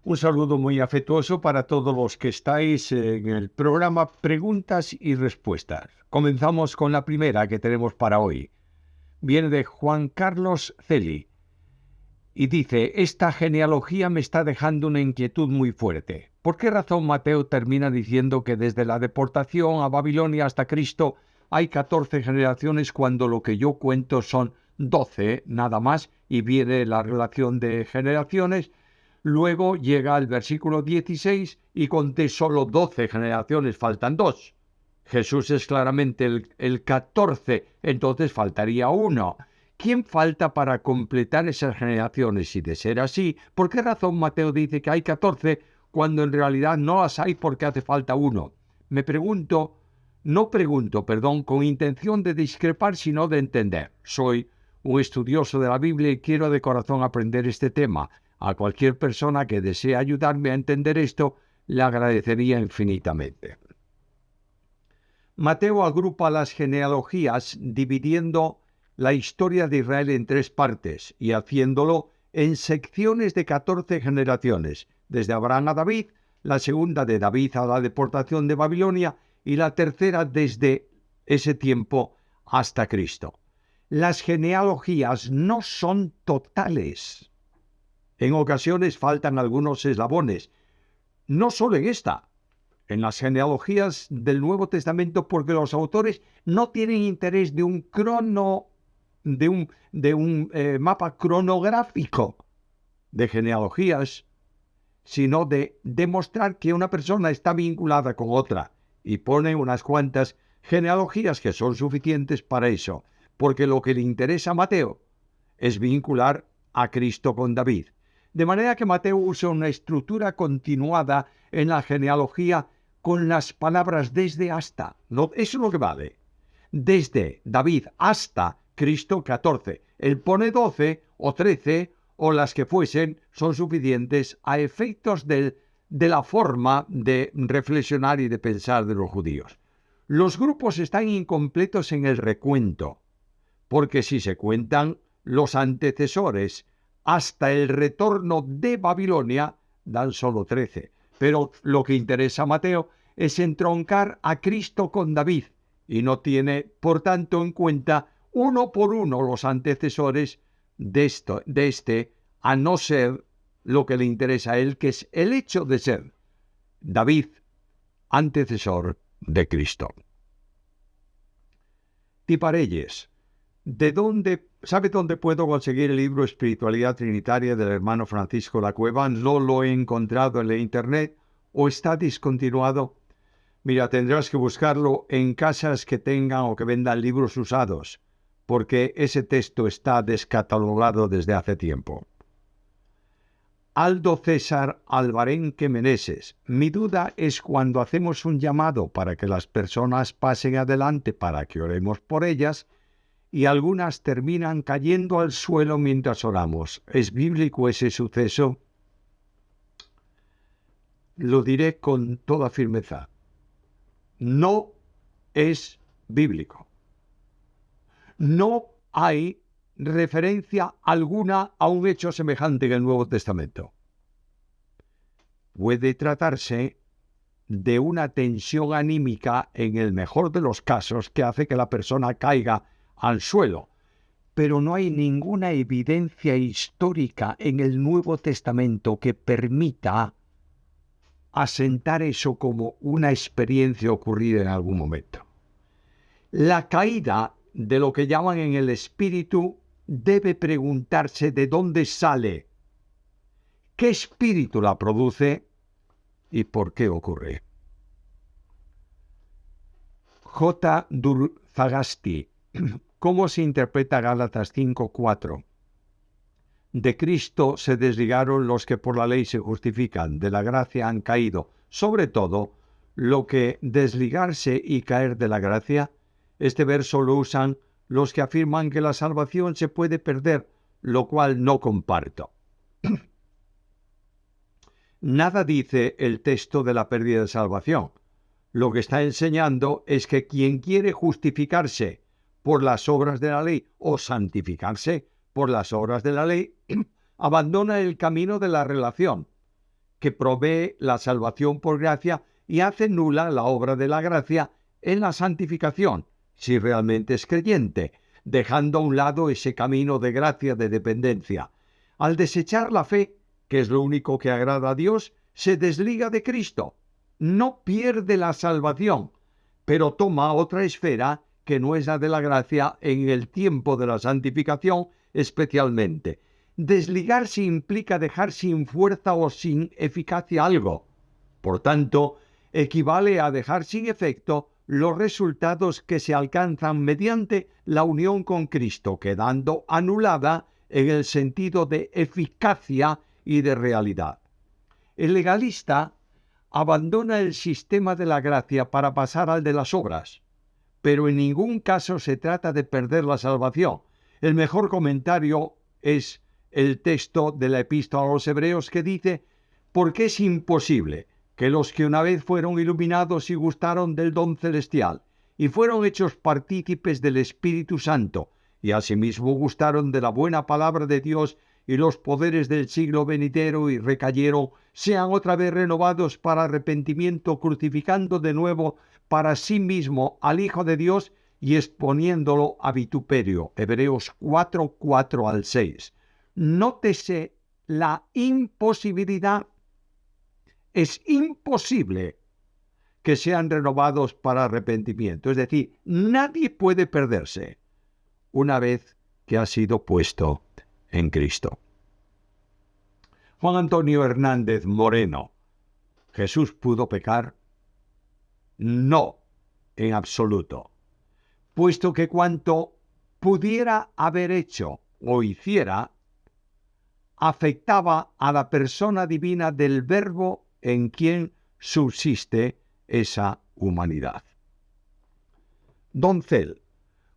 Un saludo muy afectuoso para todos los que estáis en el programa Preguntas y Respuestas. Comenzamos con la primera que tenemos para hoy. Viene de Juan Carlos Celi y dice: esta genealogía me está dejando una inquietud muy fuerte. ¿Por qué razón Mateo termina diciendo que desde la deportación a Babilonia hasta Cristo hay 14 generaciones cuando lo que yo cuento son 12 nada más y viene la relación de generaciones? Luego llega al versículo 16 y conté solo 12 generaciones, faltan 2. Jesús es claramente el 14, entonces faltaría uno. ¿Quién falta para completar esas generaciones? Y de ser así, ¿por qué razón Mateo dice que hay 14 cuando en realidad no las hay porque hace falta uno? No pregunto, con intención de discrepar, sino de entender. Soy un estudioso de la Biblia y quiero de corazón aprender este tema. A cualquier persona que desee ayudarme a entender esto, le agradecería infinitamente. Mateo agrupa las genealogías dividiendo la historia de Israel en 3 partes y haciéndolo en secciones de 14 generaciones, desde Abraham a David, la segunda de David a la deportación de Babilonia y la tercera desde ese tiempo hasta Cristo. Las genealogías no son totales. En ocasiones faltan algunos eslabones, no solo en las genealogías del Nuevo Testamento, porque los autores no tienen interés de un mapa cronográfico de genealogías, sino de demostrar que una persona está vinculada con otra, y ponen unas cuantas genealogías que son suficientes para eso, porque lo que le interesa a Mateo es vincular a Cristo con David. De manera que Mateo usa una estructura continuada en la genealogía con las palabras desde hasta. No, eso es lo que vale. Desde David hasta Cristo, 14. Él pone 12 o 13 o las que fuesen, son suficientes a efectos de la forma de reflexionar y de pensar de los judíos. Los grupos están incompletos en el recuento, porque si se cuentan los antecesores hasta el retorno de Babilonia, dan solo 13. Pero lo que interesa a Mateo es entroncar a Cristo con David, y no tiene, por tanto, en cuenta uno por uno los antecesores de este, a no ser lo que le interesa a él, que es el hecho de ser David, antecesor de Cristo. Tiparelles. ¿Sabe dónde puedo conseguir el libro Espiritualidad Trinitaria del hermano Francisco Lacueva? No lo he encontrado en la internet o está discontinuado. Mira, tendrás que buscarlo en casas que tengan o que vendan libros usados, porque ese texto está descatalogado desde hace tiempo. Aldo César Alvarenque Meneses. Mi duda es cuando hacemos un llamado para que las personas pasen adelante para que oremos por ellas, y algunas terminan cayendo al suelo mientras oramos. ¿Es bíblico ese suceso? Lo diré con toda firmeza. No es bíblico. No hay referencia alguna a un hecho semejante en el Nuevo Testamento. Puede tratarse de una tensión anímica en el mejor de los casos que hace que la persona caiga al suelo, pero no hay ninguna evidencia histórica en el Nuevo Testamento que permita asentar eso como una experiencia ocurrida en algún momento. La caída de lo que llaman en el espíritu debe preguntarse de dónde sale, qué espíritu la produce y por qué ocurre. J. Durzagasti. ¿Cómo se interpreta Gálatas 5:4? De Cristo se desligaron los que por la ley se justifican, de la gracia han caído. Sobre todo, lo que desligarse y caer de la gracia, este verso lo usan los que afirman que la salvación se puede perder, lo cual no comparto. Nada dice el texto de la pérdida de salvación. Lo que está enseñando es que quien quiere justificarse por las obras de la ley o santificarse por las obras de la ley, abandona el camino de la relación que provee la salvación por gracia y hace nula la obra de la gracia en la santificación, si realmente es creyente, dejando a un lado ese camino de gracia de dependencia. Al desechar la fe, que es lo único que agrada a Dios, se desliga de Cristo. No pierde la salvación, pero toma otra esfera que no es la de la gracia en el tiempo de la santificación especialmente. Desligarse implica dejar sin fuerza o sin eficacia algo. Por tanto, equivale a dejar sin efecto los resultados que se alcanzan mediante la unión con Cristo, quedando anulada en el sentido de eficacia y de realidad. El legalista abandona el sistema de la gracia para pasar al de las obras, pero en ningún caso se trata de perder la salvación. El mejor comentario es el texto de la Epístola a los Hebreos que dice: porque es imposible que los que una vez fueron iluminados y gustaron del don celestial, y fueron hechos partícipes del Espíritu Santo, y asimismo gustaron de la buena palabra de Dios y los poderes del siglo venidero y recayeron, sean otra vez renovados para arrepentimiento, crucificando de nuevo para sí mismo al Hijo de Dios y exponiéndolo a vituperio. Hebreos 4, 4 al 6. Nótese la imposibilidad. Es imposible que sean renovados para arrepentimiento. Es decir, nadie puede perderse una vez que ha sido puesto en Cristo. Juan Antonio Hernández Moreno. ¿Jesús pudo pecar? No, en absoluto. Puesto que cuanto pudiera haber hecho o hiciera, afectaba a la persona divina del Verbo en quien subsiste esa humanidad. Doncel.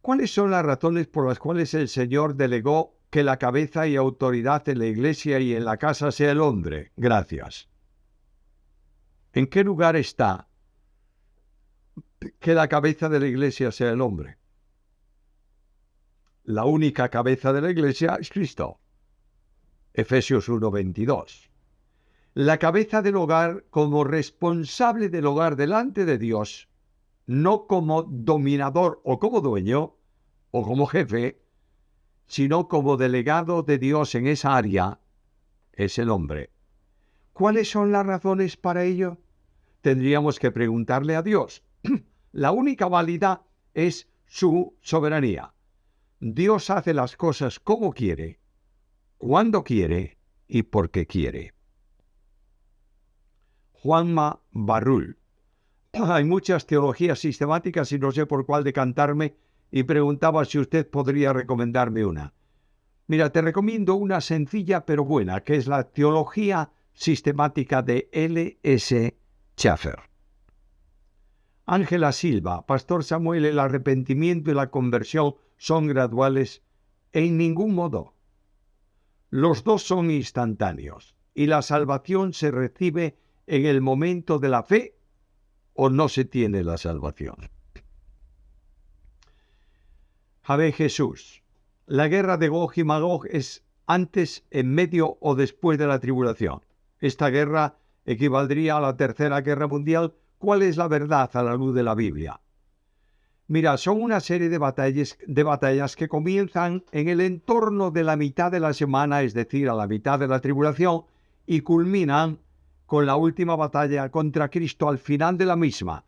¿Cuáles son las razones por las cuales el Señor delegó que la cabeza y autoridad en la iglesia y en la casa sea el hombre? Gracias. ¿En qué lugar está que la cabeza de la iglesia sea el hombre? La única cabeza de la iglesia es Cristo. Efesios 1:22. La cabeza del hogar como responsable del hogar delante de Dios, no como dominador o como dueño o como jefe, sino como delegado de Dios en esa área, es el hombre. ¿Cuáles son las razones para ello? Tendríamos que preguntarle a Dios. La única válida es su soberanía. Dios hace las cosas como quiere, cuando quiere y porque quiere. Juanma Barrul. Hay muchas teologías sistemáticas y no sé por cuál decantarme y preguntaba si usted podría recomendarme una. Mira, te recomiendo una sencilla pero buena, que es la teología sistemática de L.S. Schaeffer. Ángela Silva. Pastor Samuel, el arrepentimiento y la conversión son graduales. En ningún modo. Los dos son instantáneos y la salvación se recibe en el momento de la fe o no se tiene la salvación. Javé Jesús. La guerra de Gog y Magog es antes, en medio o después de la tribulación. Esta guerra equivaldría a la Tercera Guerra Mundial. ¿Cuál es la verdad a la luz de la Biblia? Mira, son una serie de batallas que comienzan en el entorno de la mitad de la semana, es decir, a la mitad de la tribulación, y culminan con la última batalla contra Cristo al final de la misma,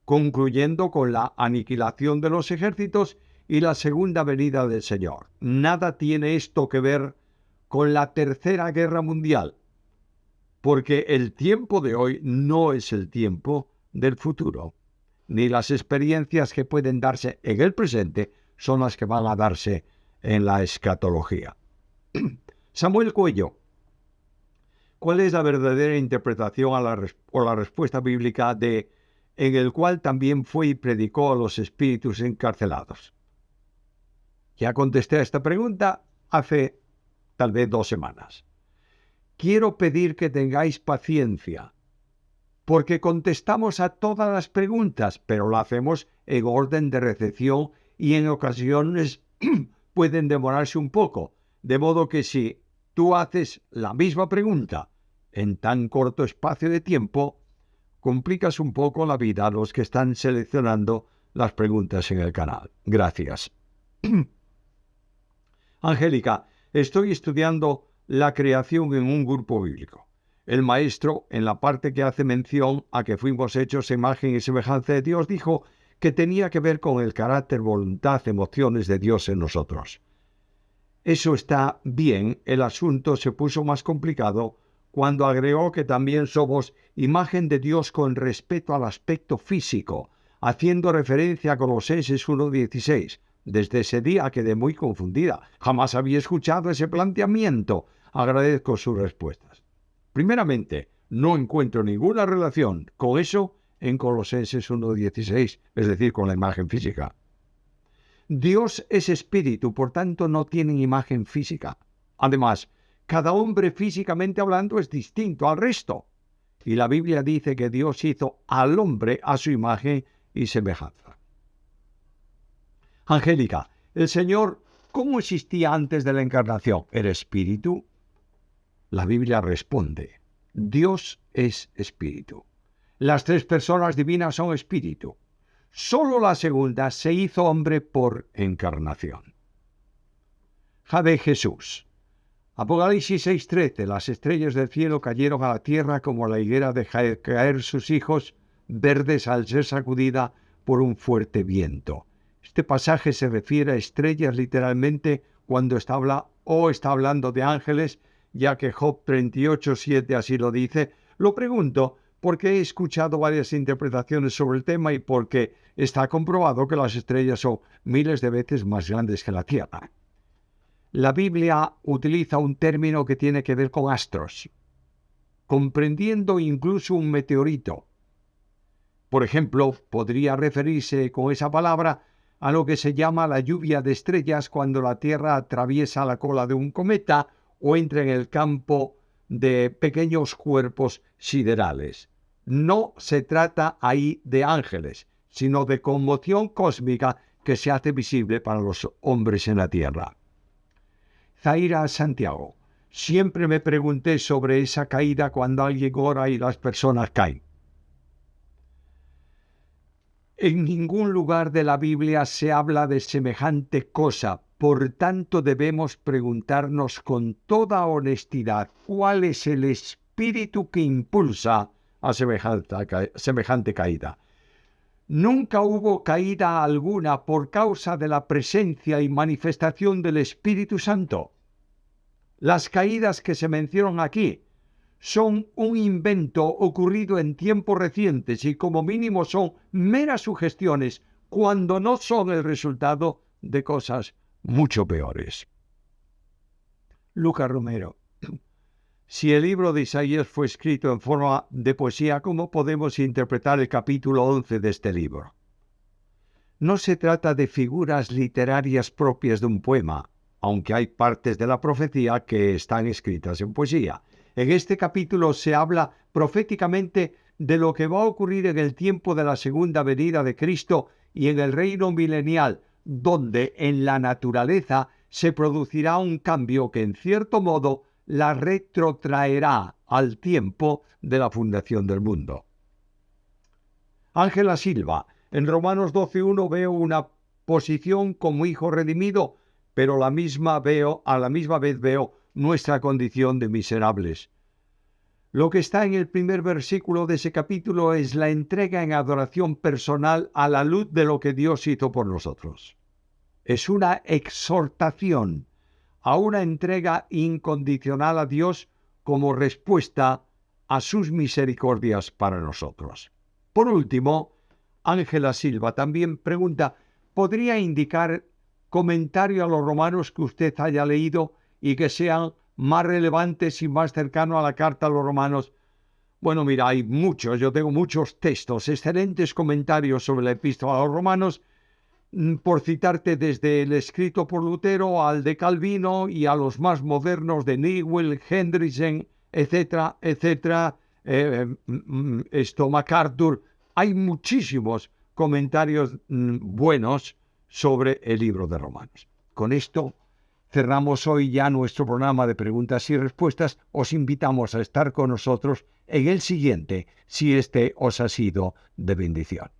concluyendo con la aniquilación de los ejércitos y la segunda venida del Señor. Nada tiene esto que ver con la Tercera Guerra Mundial, porque el tiempo de hoy no es el tiempo del futuro, ni las experiencias que pueden darse en el presente son las que van a darse en la escatología. Samuel Cuello. ¿Cuál es la verdadera interpretación o la respuesta bíblica de en el cual también fue y predicó a los espíritus encarcelados? Ya contesté a esta pregunta hace tal vez 2 semanas. Quiero pedir que tengáis paciencia, porque contestamos a todas las preguntas, pero lo hacemos en orden de recepción y en ocasiones pueden demorarse un poco. De modo que si tú haces la misma pregunta en tan corto espacio de tiempo, complicas un poco la vida a los que están seleccionando las preguntas en el canal. Gracias. Angélica, estoy estudiando la creación en un grupo bíblico. El maestro, en la parte que hace mención a que fuimos hechos a imagen y semejanza de Dios, dijo que tenía que ver con el carácter, voluntad, emociones de Dios en nosotros. Eso está bien, el asunto se puso más complicado cuando agregó que también somos imagen de Dios con respecto al aspecto físico, haciendo referencia a Colosenses 1:16. Desde ese día quedé muy confundida. Jamás había escuchado ese planteamiento. Agradezco sus respuestas. Primeramente, no encuentro ninguna relación con eso en Colosenses 1:16, es decir, con la imagen física. Dios es espíritu, por tanto no tiene imagen física. Además, cada hombre físicamente hablando es distinto al resto. Y la Biblia dice que Dios hizo al hombre a su imagen y semejanza. Angélica, el Señor, ¿cómo existía antes de la encarnación? ¿Era espíritu? La Biblia responde, Dios es espíritu. Las tres personas divinas son espíritu. Solo la segunda se hizo hombre por encarnación. Jade Jesús. Apocalipsis 6:13. Las estrellas del cielo cayeron a la tierra como la higuera deja caer sus hijos verdes al ser sacudida por un fuerte viento. Este pasaje se refiere a estrellas literalmente cuando está hablando de ángeles, ya que Job 38:7 así lo dice. Lo pregunto porque he escuchado varias interpretaciones sobre el tema y porque está comprobado que las estrellas son miles de veces más grandes que la Tierra. La Biblia utiliza un término que tiene que ver con astros, comprendiendo incluso un meteorito. Por ejemplo, podría referirse con esa palabra a lo que se llama la lluvia de estrellas cuando la Tierra atraviesa la cola de un cometa o entra en el campo de pequeños cuerpos siderales. No se trata ahí de ángeles, sino de conmoción cósmica que se hace visible para los hombres en la Tierra. Zaira Santiago. Siempre me pregunté sobre esa caída cuando alguien ora y las personas caen. En ningún lugar de la Biblia se habla de semejante cosa, por tanto debemos preguntarnos con toda honestidad cuál es el espíritu que impulsa a semejante caída. Nunca hubo caída alguna por causa de la presencia y manifestación del Espíritu Santo. Las caídas que se mencionan aquí son un invento ocurrido en tiempos recientes y como mínimo son meras sugestiones cuando no son el resultado de cosas mucho peores. Lucas Romero. Si el libro de Isaías fue escrito en forma de poesía, ¿cómo podemos interpretar el capítulo 11 de este libro? No se trata de figuras literarias propias de un poema, aunque hay partes de la profecía que están escritas en poesía. En este capítulo se habla proféticamente de lo que va a ocurrir en el tiempo de la segunda venida de Cristo y en el reino milenial, donde en la naturaleza se producirá un cambio que en cierto modo la retrotraerá al tiempo de la fundación del mundo. Ángela Silva, en Romanos 12:1 veo una posición como hijo redimido, pero a la misma vez veo nuestra condición de miserables. Lo que está en el primer versículo de ese capítulo es la entrega en adoración personal a la luz de lo que Dios hizo por nosotros. Es una exhortación a una entrega incondicional a Dios como respuesta a sus misericordias para nosotros. Por último, Ángela Silva también pregunta, ¿podría indicar comentario a los romanos que usted haya leído y que sean más relevantes y más cercanos a la carta a los romanos? Bueno, mira, hay muchos, yo tengo muchos textos, excelentes comentarios sobre la epístola a los romanos, por citarte desde el escrito por Lutero al de Calvino y a los más modernos de Newell, Hendrickson, etcétera, etcétera, MacArthur. Hay muchísimos comentarios buenos sobre el libro de Romanos. Con esto cerramos hoy ya nuestro programa de preguntas y respuestas. Os invitamos a estar con nosotros en el siguiente, si este os ha sido de bendición.